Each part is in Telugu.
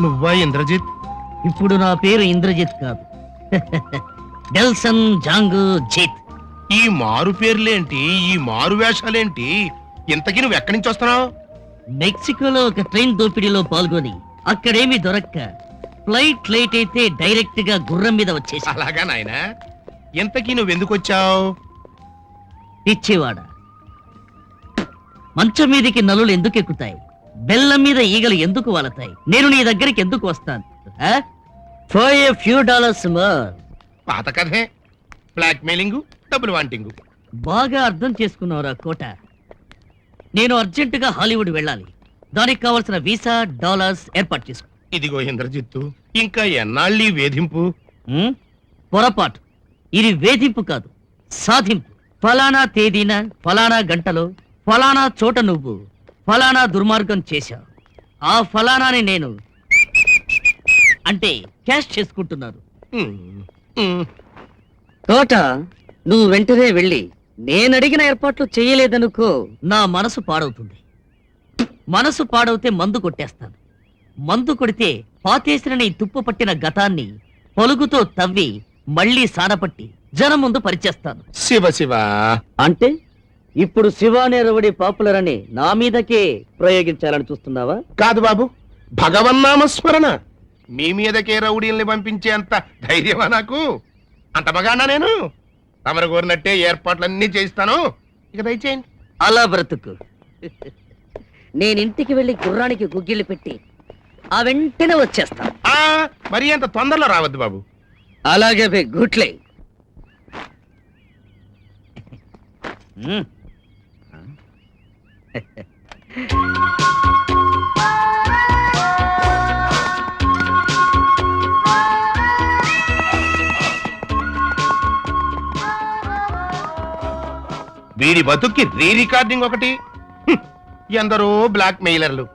నువ్వా ఇంద్రజిత్? ఇప్పుడు నా పేరు ఇంద్రజిత్ కాదు, డెల్సన్ జాంగు జిత్. ఈ మారు పేర్లేంటి, ఈ మారు వేషాలేంటి? ఇంతకీ నువ్వు ఎక్కడి నుంచి వస్తున్నావు? మెక్సికోలో ఒక ట్రైన్ దోపిడీలో పాల్గొని అక్కడేమి దొరక్క ఫ్లైట్ లేట్ అయితే డైరెక్ట్ గా గుర్రం మీద వచ్చేసి. అలాగా నాయనా? ఇంతకీ నువ్వెందుకు వచ్చావు? పిచ్చివాడ, మంచం మీదకి నలులు ఎందుకు ఎక్కుతాయి, బెల్లం మీద ఈగలు ఎందుకు వాలతాయి, నేను నీ దగ్గరికి ఎందుకు వస్తాను? For a few dollars more. పాత కథే, బ్లాక్ మెయిలింగ్, డబ్బులు వాంటింగ్. బాగా అర్థం చేసుకున్నావురా కోట. నేను అర్జెంటుగా హాలీవుడ్ వెళ్ళాలి, దానికి కావలసిన వీసా డాలర్స్ ఏర్పాటు చేసుకో. ఇదిగో ఇంద్రజిత్తు, ఇంకా ఎన్నాళ్ళీ వేధింపు? పొరపాటు, ఇది వేధింపు కాదు, సాధింపు. ఫలానా తేదీన ఫలానా గంటలో ఫలానా చోట నువ్వు ఫలానా దుర్మార్గం చేశావు. ఆ ఫలానాని నేను అంటే క్యాష్ చేసుకుంటున్నారు. తోట, నువ్వు వెంటనే వెళ్ళి నేనడిగిన ఏర్పాట్లు చేయలేదనుకో, నా మనసు పాడవుతుంది. మనసు పాడవుతే మందు కొట్టేస్తాను. మందు కొడితే పాతేసిన నీ తుప్పు పట్టిన గతాన్ని పలుగుతో తవ్వి మళ్ళీ సానపట్టి జనం ముందు పరిచేస్తాను. శివ శివ అంటే ఇప్పుడు శివానే రవుడి పాపులర్ అని నా మీదకే ప్రయోగించాలని చూస్తున్నావా? కాదు బాబు, భగవన్నామస్మరణ. మీ మీదకే రౌడీల్ని పంపించే అంత ధైర్యమా నాకు? అంత బగానా నేను? తమరు కోరినట్టే ఏర్పాట్లన్నీ చేయిస్తాను, ఇక దయచేయండి. అలా బ్రతుకు. నేనింటికి వెళ్ళి గుర్రానికి గుగ్గిళ్ళు పెట్టి ఆ వెంటనే వచ్చేస్తా. మరి అంత తొందరలో రావద్దు బాబు. అలాగే గుట్లే. వీడి బతుక్కి రీ రికార్డింగ్ ఒకటి. ఎందరో బ్లాక్ మెయిలర్లు,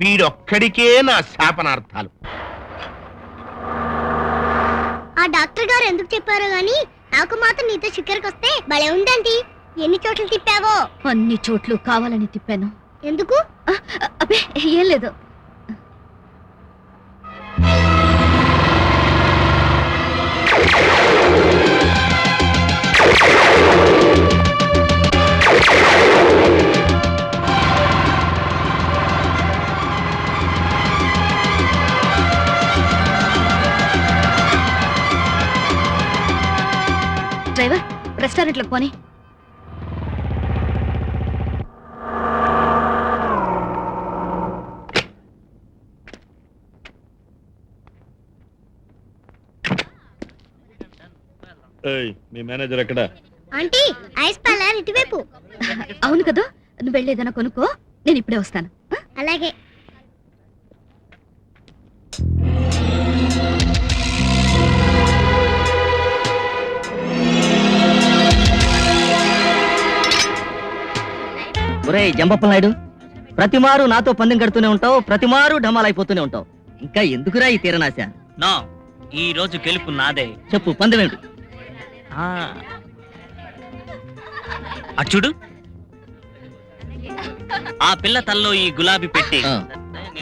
వీడొక్కడికే నా శాపనార్థాలు. ఆ డాక్టర్ గారు ఎందుకు చెప్పారో గాని నాకు మాత్రం నీతో షిక్కర్కి వస్తే భలే ఉందండి. ఎన్ని చోట్ల తిప్పావో? అన్ని చోట్ల కావాలని తిప్పాను. ఎందుకు? అబ్బే ఏం లేదు. డ్రైవర్, రెస్టారెంట్లోకి పోనీ. మీ మేనేజర్ ఎక్కడ? ఆంటీ, ఐస్ పార్లర్ ఇటువైపు. అవును కదా, నువ్వు వెళ్ళేదన్నా కొనుక్కో, నేను ఇప్పుడే వస్తాను. అలాగే. ఒరే జంబప్పనాయుడు, ప్రతిమారు నాతో పందెం కడుతూనే ఉంటావు, ప్రతిమారు డమాలైపోతూనే ఉంటావు. ఇంకా ఎందుకురా ఈ తీరనాశ? నా ఈ రోజు గెలుపు నాదే. చెప్పు, పందెం ఏమిటి? అచ్చుడు, ఆ పిల్ల తల్లో ఈ గులాబీ పెట్టి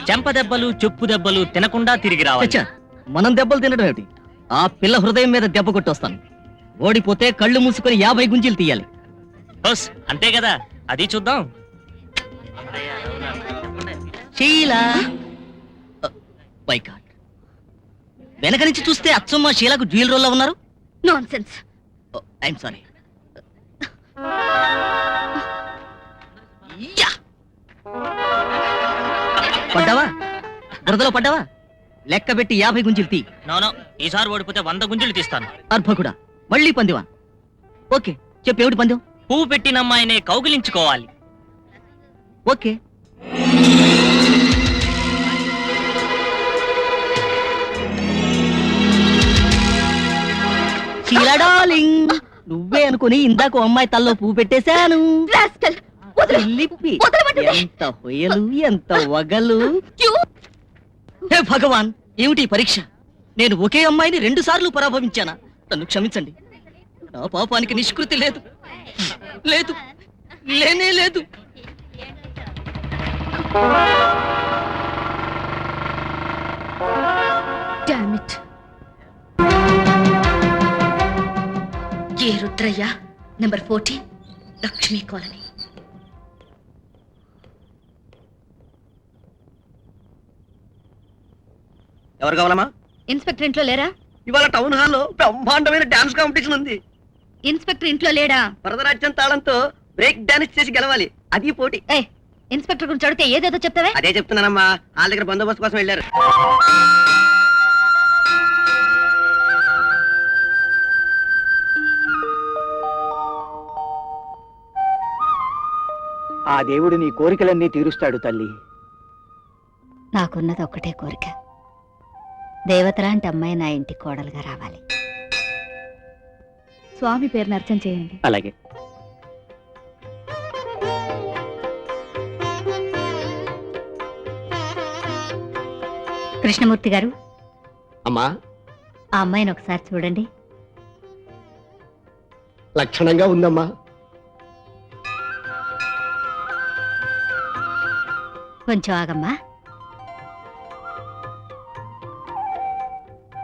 చెంప దెబ్బలు చెప్పు దెబ్బలు తినకుండా తిరిగి రావాలి. మనం దెబ్బలు తినడం ఏమిటి? ఆ పిల్ల హృదయం మీద దెబ్బ కొట్టొస్తాను. ఓడిపోతే కళ్ళు మూసుకొని 50 గుంజీలు తీయాలి. బస్ అంతే కదా, అది చూద్దాం. షీలా బైకాట్. వెనక నుంచి చూస్తే అచ్చమ్మ షీలకు డ్యూయల్ రోల్లో ఉన్నారు. నాన్సెన్స్. I'm sorry. పడ్డావా? బురదలో పడ్డావా? లెక్క పెట్టి 50 గుంజీలు తీ. నోనో, ఈసారి ఓడిపోతే 100 గుంజులు తీస్తాను. అర్భకుడా, మళ్ళీ పందివా? ఓకే, చెప్పు, ఏమిటి పందెం? పువ్వు పెట్టిన అమ్మాయినే కౌగిలించుకోవాలి. ఓకే. షీలా డార్లింగ్, నువ్వే అనుకుని ఇందాక అమ్మాయి తల్లో పువ్వు పెట్టేశాను. ఎంత హొయలు, ఎంత వగలు. హే భగవాన్, ఏమిటి పరీక్ష? నేను ఒకే అమ్మాయిని 2 సార్లు పరాభవించానా? నన్ను క్షమించండి. నా పాపానికి నిష్కృతి లేదు, లేదు, లేనే లేదు. ఏ రుద్రయ్య, నెంబర్ 14, లక్ష్మీ కాలనీ. ఎవరు కావాలమ్మా? ఇన్స్పెక్టర్ ఇంట్లో లేరా? ఇవాళ టౌన్ హాల్లో బ్రహ్మాండమైన డాన్స్ కాంపిటీషన్ ఉంది. ఇన్స్పెక్టర్ ఇంట్లో లేడా? వరదరాజ్యం తాళంతో బ్రేక్ డాన్స్ చేసి గెలవాలి, అది పోటీ. ఏయ్, ఇన్స్పెక్టర్ గురించి అడిగితే ఏదేదో చెప్తావే. అదే చెప్తున్నానమ్మా, వాళ్ళ దగ్గర బందోబస్తు కోసం వెళ్ళారు. ఆ దేవుడు నీ కోరికలన్నీ తీరుస్తాడు తల్లి. నాకున్నది ఒక్కటే కోరిక, దేవతలాంటి అమ్మాయి నా ఇంటి కోడలుగా రావాలి. స్వామి పేరుని అర్చన చేయండి. అలాగే. కృష్ణమూర్తి గారు, అమ్మా, ఆ అమ్మాయిని ఒకసారి చూడండి. లక్షణంగా ఉందమ్మా. కొంచెం ఆగమ్మా.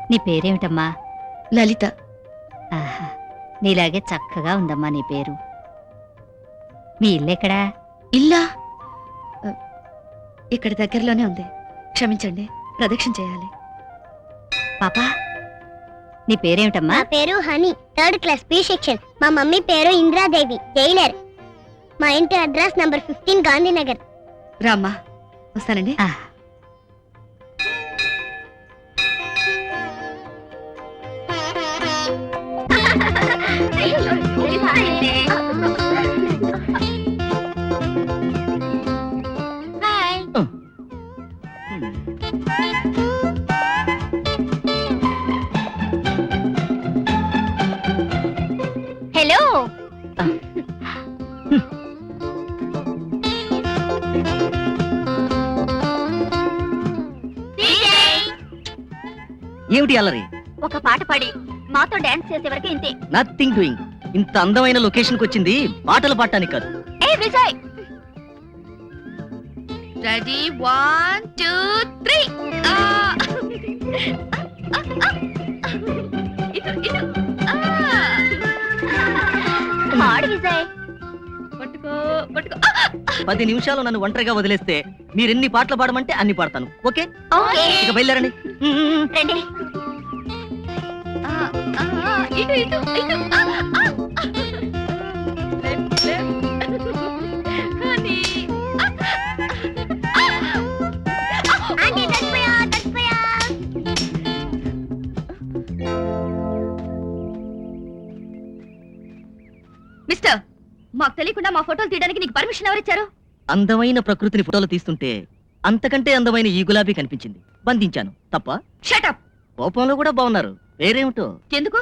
నీ పేరేమిటమ్మా? లలిత. ఆహా, నీలాగే చక్కగా ఉందమ్మా నీ పేరు. మీ ఇల్లెక్కడా? ఇల్లా? ఇక్కడ దగ్గరలోనే ఉంది. క్షమించండి, ప్రదక్షిణ చేయాలి. పాపా, నీ పేరేమిటమ్మా? నా పేరు Honey, 3rd class, B section. మా మమ్మీ పేరు ఇంద్రాదేవి, జైలర్. మా ఇంటి అడ్రస్ నంబర్ 15, గాంధీనగర్. రామ్మా, వస్తానండి. ఆ, హాయ్. హలో. ఏమిటి అల్లరి? ఒక పాట పాడి మాతో డాన్స్ చేసే వరకు ఇంతే. Nothing doing. ఇంత అందమైన లొకేషన్ కి వచ్చింది పాటలు పాడటానికి కాదు. ఏ విజయ్, రెడీ, 1, 2, 3. పాడు విజయ్. పట్టుకో పట్టుకో. 10 నిమిషాలు నన్ను ఒంటరిగా వదిలేస్తే మీరెన్ని పాటలు పాడమంటే అన్ని పాడతాను. ఓకే, ఓకే, ఇక బయలుదేరండి. రండి. ఇటు ఇటు ఇటు. Left left. హనీ. ఆంటీ తడిపోయా, తడిపోయా. మిస్టర్, మాకు తెలియకుండా మా ఫోటోలు తీయడానికి నీకు పర్మిషన్ ఎవరిచ్చారు? అందమైన ప్రకృతిని ఫోటోలు తీస్తుంటే అంతకంటే అందమైన ఈ గులాబీ కనిపించింది, బంధించాను. తప్ప? షటప్. కోపంలో కూడా బాగున్నారు. పేరేమిటో? ఎందుకు?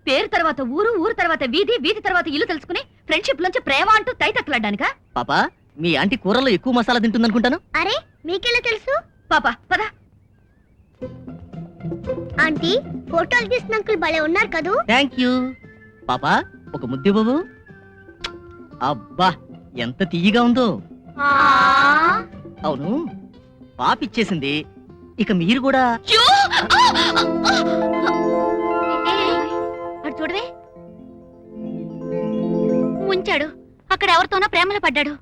పేరు తర్వాత ఊరు, ఊరు తర్వాత వీధి, వీధి తర్వాత ఇల్లు తెలుసుకుని ఫ్రెండ్షిప్ నుంచి ప్రేమ అంటూ తైతక్కలాడ్డానికా? పాపా, మీ ఆంటీ కూరల్లో ఎక్కువ మసాలా తింటుందనుకుంటాను. అరే, మీకెలా తెలుసు? పాపా పద. ఆంటీ, ఫోటోలు తీసిన అంకుల్ భలే ఉన్నారు కదూ. Thank you. పాపా, ఒక ముద్దు బాబు. అబ్బా, ఎంత తీయగా ఉందో. అవును, పాపిచ్చేసింది. ఇక మీరు కూడా. అటు చూడవే, ఉంచాడు. అక్కడ ఎవరితోనో ప్రేమలో పడ్డాడు.